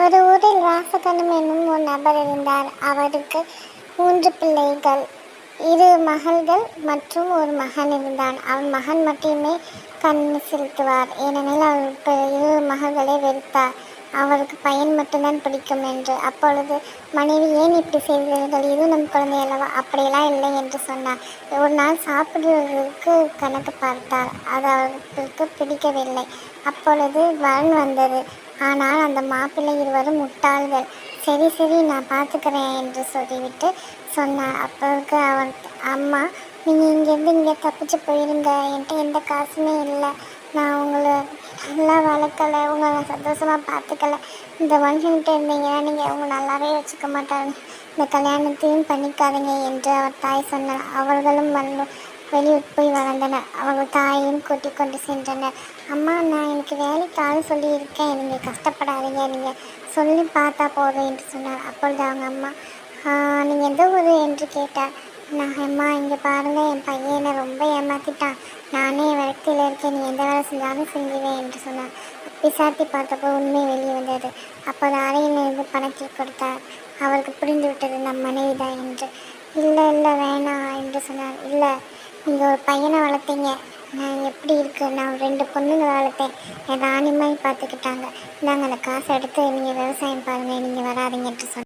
ஒரு ஊரில் ராசகனும் என்னும் ஒரு நபர் இருந்தார். அவருக்கு 3 பிள்ளைகள், 2 மகள்கள் மற்றும் ஒரு மகன் இருந்தான். அவன் மகன் மட்டுமே கண் செலுத்துவார். ஏனெனில் அவர் 2 மகள்களை வெறுத்தார். அவருக்கு பையன் மட்டும்தான் பிடிக்கும் என்று. அப்பொழுது மனைவி, ஏன் இப்படி செய்தீர்கள்? இது நம் குழந்தை அல்லவா? அப்படியெல்லாம் இல்லை என்று சொன்னார். ஒரு நாள் சாப்பிடுவதற்கு கணக்கு பார்த்தார். அது அவருக்கு பிடிக்கவில்லை. அப்பொழுது வரன் வந்தது. ஆனால் அந்த மாப்பிள்ளை இருவரும் முட்டாள்கள். சரி சரி, நான் பார்த்துக்கிறேன் என்று சொல்லிவிட்டு சொன்னார். அப்போது அவர் அம்மா, நீங்கள் இங்கேருந்து இங்கே தப்பிச்சு போயிருங்க, என்கிட்ட எந்த காசுமே இல்லை, நான் உங்களை நல்லா வளர்க்கலை, உங்களை சந்தோஷமாக பார்த்துக்கல, இந்த மனுஷன்கிட்ட இருந்தீங்கன்னா நீங்கள் அவங்க நல்லாவே வச்சுக்க மாட்டாங்க, இந்த கல்யாணத்தையும் பண்ணிக்காதீங்க என்று அவர் தாய் சொன்னார். அவர்களும் வெளியூர் போய் வளர்ந்தனர். அவர்கள் தாயையும் கூட்டி கொண்டு சென்றனர். அம்மா, நான் எனக்கு வேலைக்கு ஆள் சொல்லியிருக்கேன், நீங்கள் கஷ்டப்படாதீங்க, நீங்கள் சொல்லி பார்த்தா போதும் என்று சொன்னார். அப்பொழுது அவங்க அம்மா, நீங்கள் எந்த ஊர் என்று கேட்டார். நான், அம்மா இங்கே பாருங்கள், என் பையனை ரொம்ப ஏமாற்றிட்டான், நானே வழக்கில் இருக்கேன், நீ எந்த வேலை செஞ்சாலும் செஞ்சுவேன் என்று சொன்னார். விசாரித்து பார்த்தப்போ உண்மை வெளியே வந்தது. அப்போது அறையிலிருந்து பணத்தை கொடுத்தார். அவருக்கு புரிந்து விட்டது நம் மனைவி தான் என்று. இல்லை இல்லை, வேணாம் என்று சொன்னார். இல்லை, நீங்கள் ஒரு பையனை வளர்த்தீங்க, நான் எப்படி இருக்குது, நான் 2 பொண்ணுங்க வளர்த்தேன், என் ராணி மாதிரி பார்த்துக்கிட்டாங்க, நாங்கள் அந்த காசை எடுத்து நீங்கள் விவசாயம் பாருங்கள், நீங்கள் வராதிங்க என்று சொன்னார்.